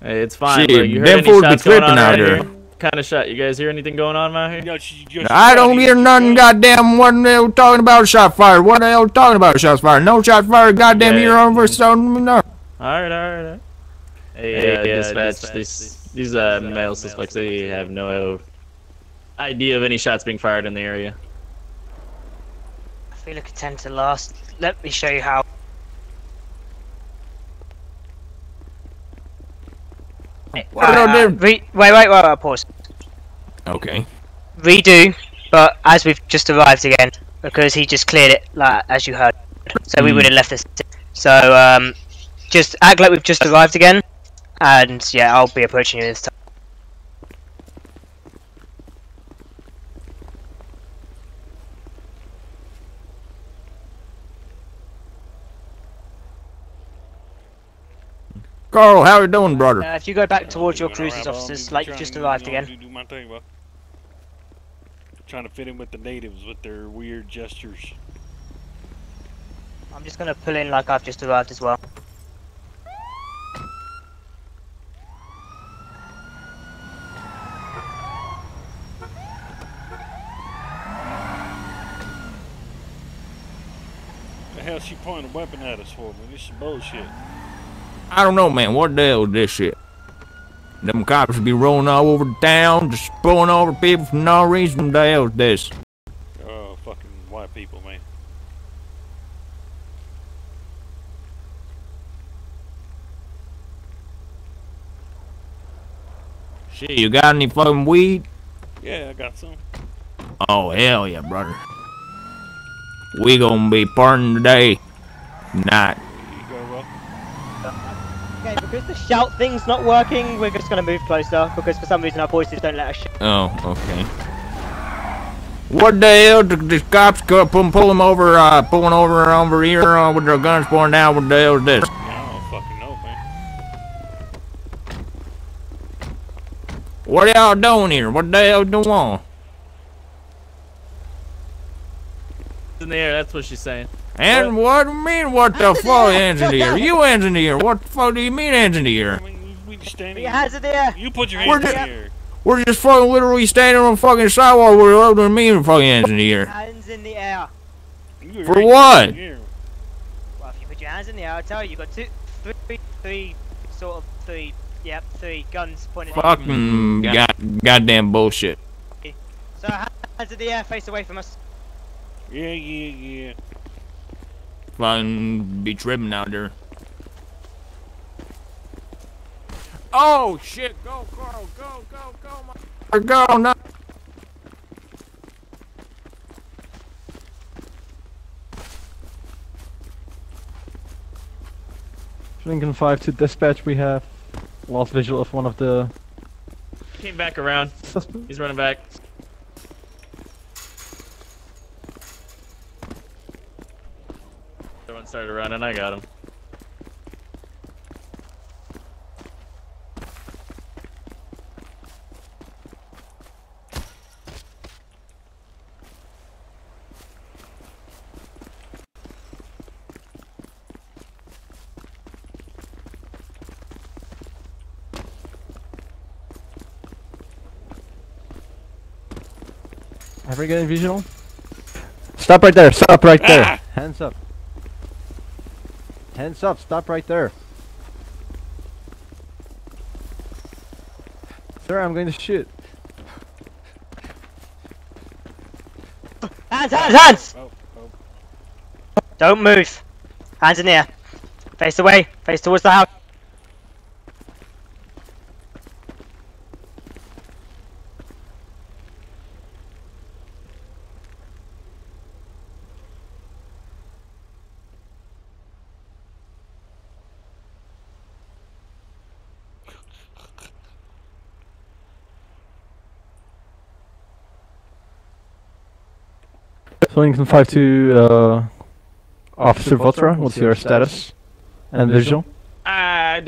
Hey, it's fine. Shit, Look, you heard them any fools be shots going tripping on out around there. here? Kind of shot. You guys hear anything going on out here? I don't hear nothing goddamn what the hell talking about shot fired. What the hell talking about shots fired? No shots fired, goddamn Yeah. here over so no. Alright. Hey, dispatch. These male suspects, they have no idea of any shots being fired in the area. I feel like a 10 to last. Let me show you how. What did I do? Wait, pause. Okay. Redo, but as we've just arrived again, because he just cleared it like as you heard. So we would have left this. So just act like we've just arrived again, and yeah, I'll be approaching you this time. Carl, how you doing, brother? If you go back towards your Doing cruisers alright, bro. officers, I'm like you've trying just to, arrived you know, again. Do my thing, bro. Trying to fit in with the natives with their weird gestures. I'm just gonna pull in like I've just arrived as well. The hell she pointing a weapon at us for, man? This is bullshit. I don't know, man. What the hell is this shit? Them cops be rolling all over the town, just pulling over people for no reason. What the hell is this? Oh, fucking white people, man. Shit, you got any fucking weed? Yeah, I got some. Oh, hell yeah, brother. We gonna be partying today. Night. Here you go, bro. Okay, because the shout thing's not working, we're just gonna move closer because for some reason our voices don't let us shout. Oh, okay. What the hell? The cops go pull him over, pulling over here with their guns pointing down. What the hell is this? Yeah, I don't fucking know, man. What y'all doing here? What the hell doing on? In the air, that's what she's saying. And what do you mean? What the fuck, hands in the air? You hands in the air? What the fuck do you mean hands in the air? I mean, we just standing Your hands in the air! You put your We're hands in the just- air. We're just fucking literally standing on the fucking sidewalk with other than me and fucking hands in the air. Hands in the air. You were For right what? in the air. Well, if you put your hands in the air, I'll tell you, you've got three guns pointed at Fucking goddamn bullshit. you. So hands in the air, face away from us. Yeah. Fucking be tripping out there. Oh shit! Go, Carl! Go, no! Lincoln 5 to dispatch, we have lost visual of one of the Came back around. suspects. He's running back. Everyone started running. I got him. Ever getting visual? Stop right there, stop right there. Ah! Hands up. Hands up, stop right there. Sir, I'm going to shoot. Hands! Oh. Don't move. Hands in the air. Face away. Face towards the house. So Lincoln 5 to Officer Votra, what's your status? And visual? I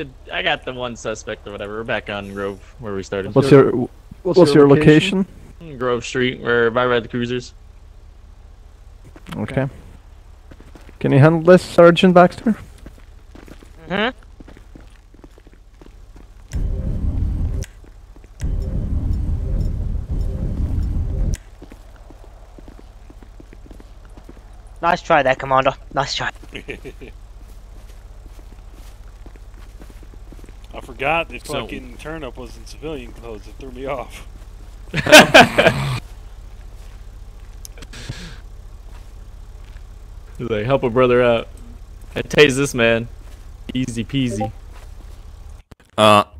got the one suspect or whatever. We're back on Grove where we started. What's your location? Grove Street. We're right by the cruisers. Okay. Can you handle this, Sergeant Baxter? Hmm. Nice try there, Commander. Nice try. I forgot that So- fucking Turnip was in civilian clothes. It threw me off. He's like, help a brother out. I tase this man. Easy peasy.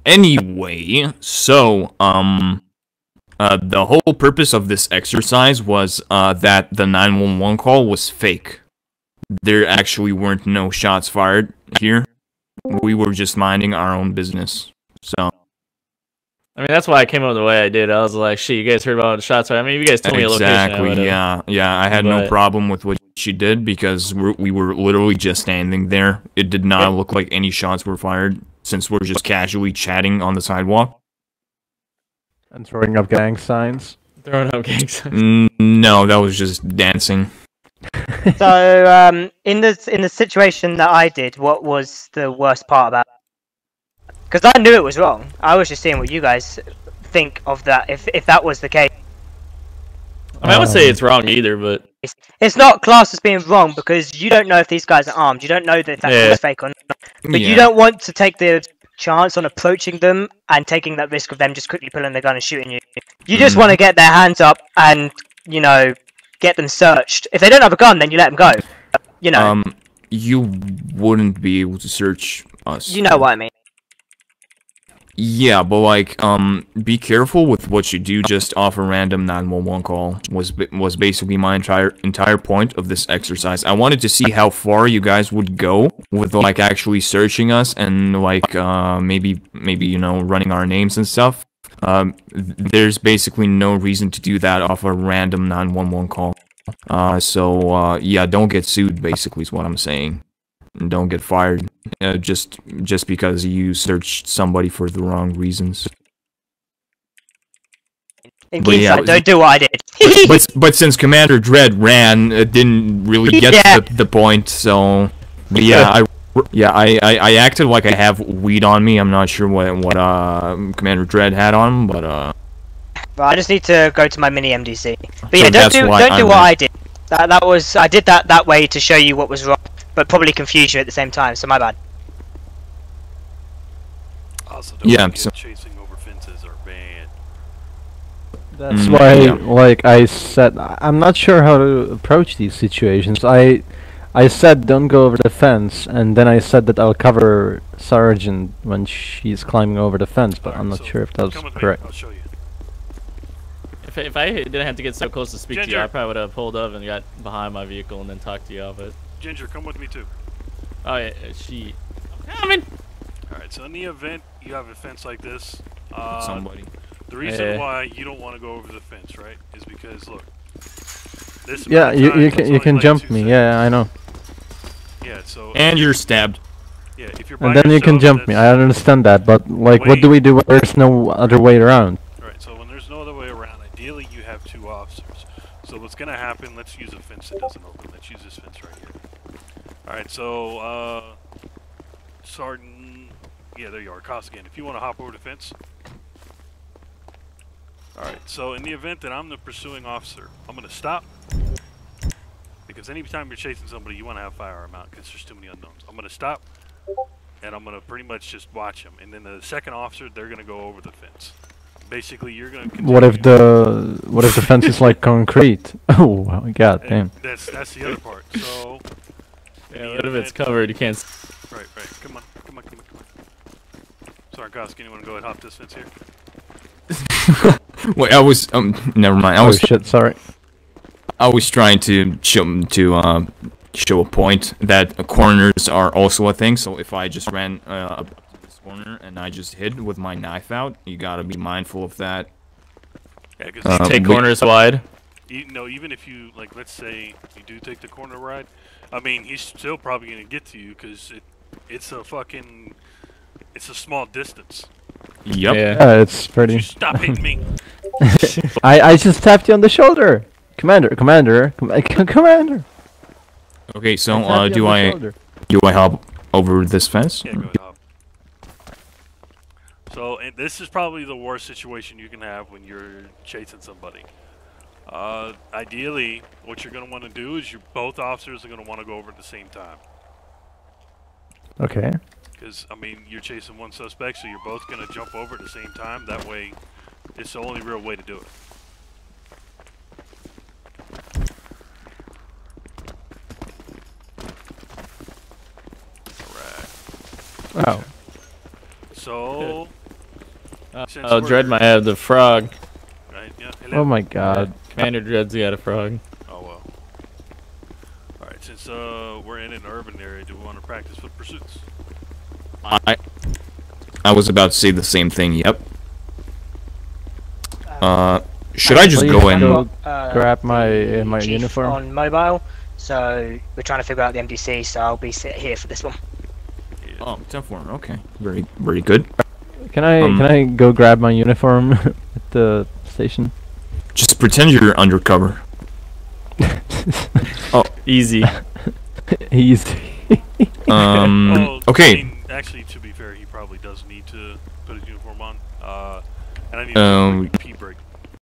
Anyway, so, The whole purpose of this exercise was that the 911 call was fake. There actually weren't no shots fired here. We were just minding our own business. So. I mean, that's why I came up the way I did. I was like, shit, you guys heard about the shots fired? I mean, you guys told me a location. Exactly, yeah. I had no problem with what she did because we were literally just standing there. It did not look like any shots were fired since we're just casually chatting on the sidewalk. And throwing up gang signs. Throwing up gang signs. No, that was just dancing. So, in the situation that I did, what was the worst part about it? Because I knew it was wrong. I was just seeing what you guys think of that, if that was the case. I mean, I would say it's wrong either, but... It's not classed as being wrong because you don't know if these guys are armed. You don't know that that's fake or not. But you don't want to take the chance on approaching them and taking that risk of them just quickly pulling their gun and shooting you. You just want to get their hands up and, you know, get them searched. If they don't have a gun, then you let them go. You know. You wouldn't be able to search us. You know what I mean. Yeah, but like, be careful with what you do just off a random 911 call was basically my entire point of this exercise. I wanted to see how far you guys would go with like actually searching us and like maybe you know running our names and stuff. There's basically no reason to do that off a random 911 call. So yeah, don't get sued. Basically, is what I'm saying. Don't get fired just because you searched somebody for the wrong reasons. Yeah, don't do what I did. but since Commander Dredd ran, it didn't really get the point. So yeah, I acted like I have weed on me. I'm not sure what Commander Dredd had on, but I just need to go to my mini MDC. But yeah, so don't do what I did. I did that way to show you what was wrong, but probably confuse you at the same time. So my bad. Also, chasing over fences are banned. That's why, like I said, I'm not sure how to approach these situations. I said don't go over the fence, and then I said that I'll cover Sergeant when she's climbing over the fence, but I'm not sure if that was correct. I'll show you. If I didn't have to get so close to speak to you, I probably would have pulled up and got behind my vehicle and then talked to you off it. Ginger, come with me too. Oh yeah, I'm coming! Alright, so in the event you have a fence like this, somebody. The reason why you don't want to go over the fence, right, is because look, this yeah, you can jump me. Yeah, I know. Yeah, so and you're stabbed. Yeah, if you're and then you can jump me. I understand that, but like, what do we do when there's no other way around? Alright, so when there's no other way around, ideally you have two officers. So what's gonna happen? Let's use a fence that doesn't open. Let's use this fence right here. Alright, so Sergeant, yeah, there you are, Costigan. If you want to hop over the fence. Alright, so in the event that I'm the pursuing officer, I'm going to stop. Because anytime you're chasing somebody, you want to have firearm out because there's too many unknowns. I'm going to stop, and I'm going to pretty much just watch them. And then the second officer, they're going to go over the fence. Basically, you're going to. What if the fence is like concrete? Oh, god damn. That's the other part. So. Yeah, what if it's covered? You can't. Right. Come on. Sorry, Koski, you want to go ahead and hop this fence here? Wait, I was never mind. Oh shit, sorry. I was trying to show a point that corners are also a thing. So if I just ran up to this corner and I just hid with my knife out, you gotta be mindful of that. Yeah, because take corners wide. Even if you let's say you do take the corner wide, I mean he's still probably gonna get to you because it's a small distance. Yep. Yeah, it's pretty. Stop hitting me. I just tapped you on the shoulder. Commander. Okay, so do I hop over this fence? Yeah, go ahead, hop. So, and this is probably the worst situation you can have when you're chasing somebody. Ideally, what you're going to want to do is both officers are going to want to go over at the same time. Okay. Because, I mean, you're chasing one suspect, so you're both going to jump over at the same time. That way, it's the only real way to do it. Alright. Oh. So... Dread might have the frog. Right. Oh my god. Commander Dread's got a frog. Oh well. Alright, since we're in an urban area, do we want to practice foot pursuits? I was about to say the same thing. Yep. Should I just Please go in? go grab my my Chief uniform. on mobile. So we're trying to figure out the MDC. So I'll be sit here for this one. Oh, 10-4. Okay. Very good. Can I go grab my uniform at the station? Just pretend you're undercover. Easy. Easy. Well, Okay. I mean, actually, to be fair, he probably does need to put his uniform on. And I need to P break.